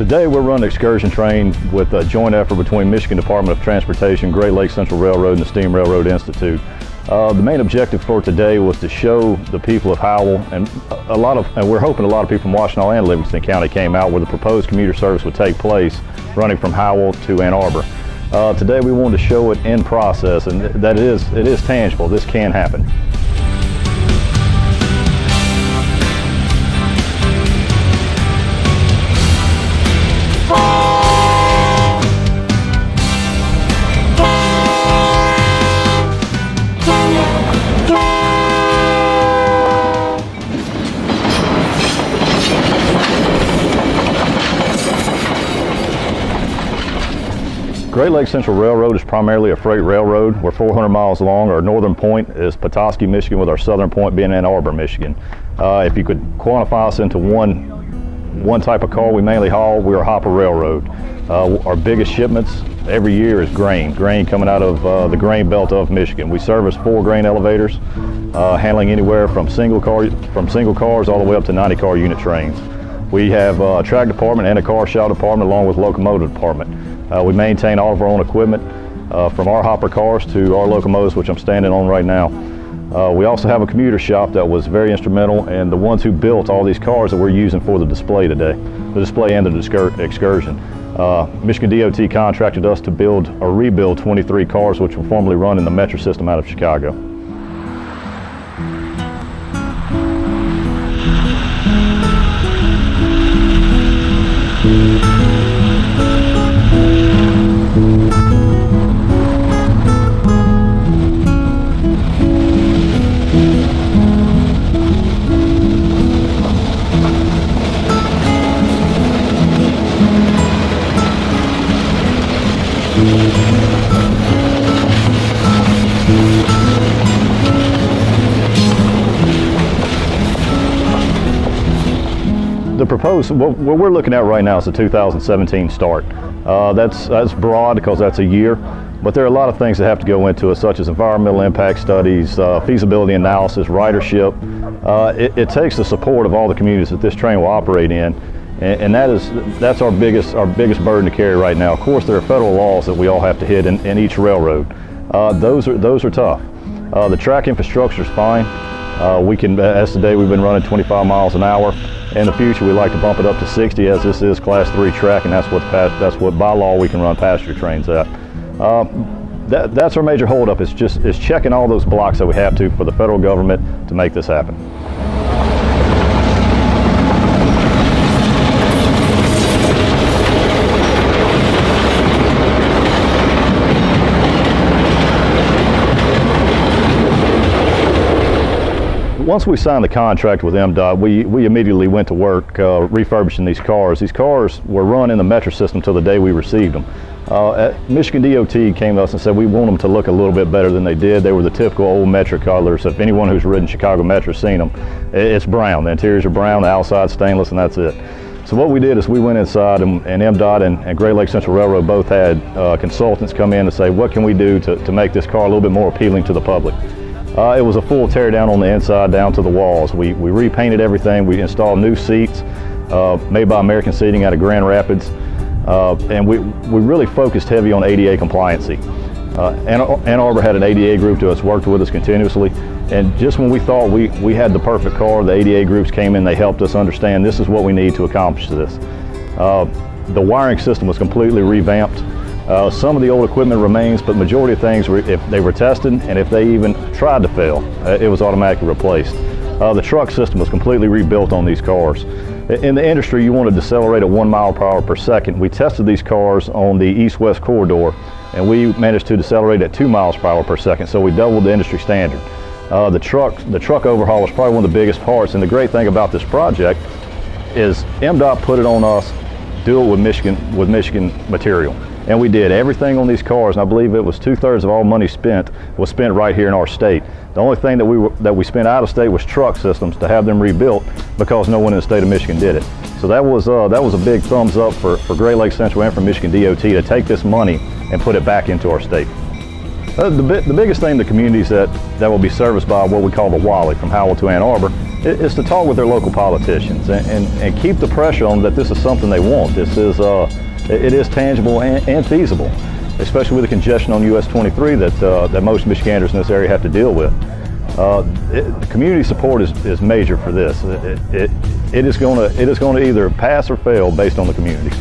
Today we're running an excursion train with a joint effort between Michigan Department of Transportation, Great Lakes Central Railroad, and the Steam Railroad Institute. The main objective for today was to show the people of Howell, and we're hoping a lot of people from Washtenaw and Livingston County came out where the proposed commuter service would take place, running from Howell to Ann Arbor. Today we wanted to show it in process, and that it is tangible. This can happen. Great Lakes Central Railroad is primarily a freight railroad. We're 400 miles long. Our northern point is Petoskey, Michigan, with our southern point being Ann Arbor, Michigan. If you could quantify us into one type of car we mainly haul, we're a hopper railroad. Our biggest shipments every year is grain coming out of the grain belt of Michigan. We service 4 grain elevators, handling anywhere from single cars all the way up to 90-car unit trains. We have a track department and a car shop department along with locomotive department. We maintain all of our own equipment, from our hopper cars to our locomotives, which I'm standing on right now. We also have a commuter shop that was very instrumental, and the ones who built all these cars that we're using for the display today, the display and the excursion. Michigan DOT contracted us to build or rebuild 23 cars which will formerly run in the metro system out of Chicago. What we're looking at right now is the 2017 start. That's broad because that's a year, but there are a lot of things that have to go into it, such as environmental impact studies, feasibility analysis, ridership. It takes the support of all the communities that this train will operate in, and that's our biggest burden to carry right now. Of course, there are federal laws that we all have to hit in each railroad. Those are tough. The track infrastructure is fine. As today we've been running 25 miles an hour. In the future, we like to bump it up to 60, as this is Class 3 track, and that's what by law we can run passenger trains at. That's our major holdup. Is checking all those blocks that we have to for the federal government to make this happen. Once we signed the contract with MDOT, we immediately went to work refurbishing these cars. These cars were run in the metro system till the day we received them. Michigan DOT came to us and said we want them to look a little bit better than they did. They were the typical old metro colors. If anyone who's ridden Chicago Metro has seen them, it's brown. The interiors are brown, the outside stainless, and that's it. So what we did is we went inside, and MDOT and Great Lakes Central Railroad both had consultants come in to say, what can we do to make this car a little bit more appealing to the public? It was a full tear down on the inside down to the walls. We repainted everything. We installed new seats made by American Seating out of Grand Rapids. And we really focused heavy on ADA compliancy. Ann Arbor had an ADA group that's worked with us continuously. And just when we thought we had the perfect car, the ADA groups came in, they helped us understand this is what we need to accomplish this. The wiring system was completely revamped. Some of the old equipment remains, but majority of things, if they were tested and if they even tried to fail, it was automatically replaced. The truck system was completely rebuilt on these cars. In the industry, you wanted to decelerate at 1 mile per hour per second. We tested these cars on the east-west corridor, and we managed to decelerate at 2 miles per hour per second, so we doubled the industry standard. The truck overhaul was probably one of the biggest parts, and the great thing about this project is MDOT put it on us, do it with Michigan material. And we did everything on these cars, and I believe it was 2/3 of all money spent was spent right here in our state. The only thing that we spent out of state was truck systems to have them rebuilt because no one in the state of Michigan did it. So that was a big thumbs up for Great Lakes Central and for Michigan DOT to take this money and put it back into our state. The biggest thing, the communities that will be serviced by what we call the WALLY from Howell to Ann Arbor, is to talk with their local politicians and keep the pressure on that this is something they want. This is, it is tangible and feasible, especially with the congestion on US 23 that most Michiganders in this area have to deal with. The community support is major for this. It is going to either pass or fail based on the community.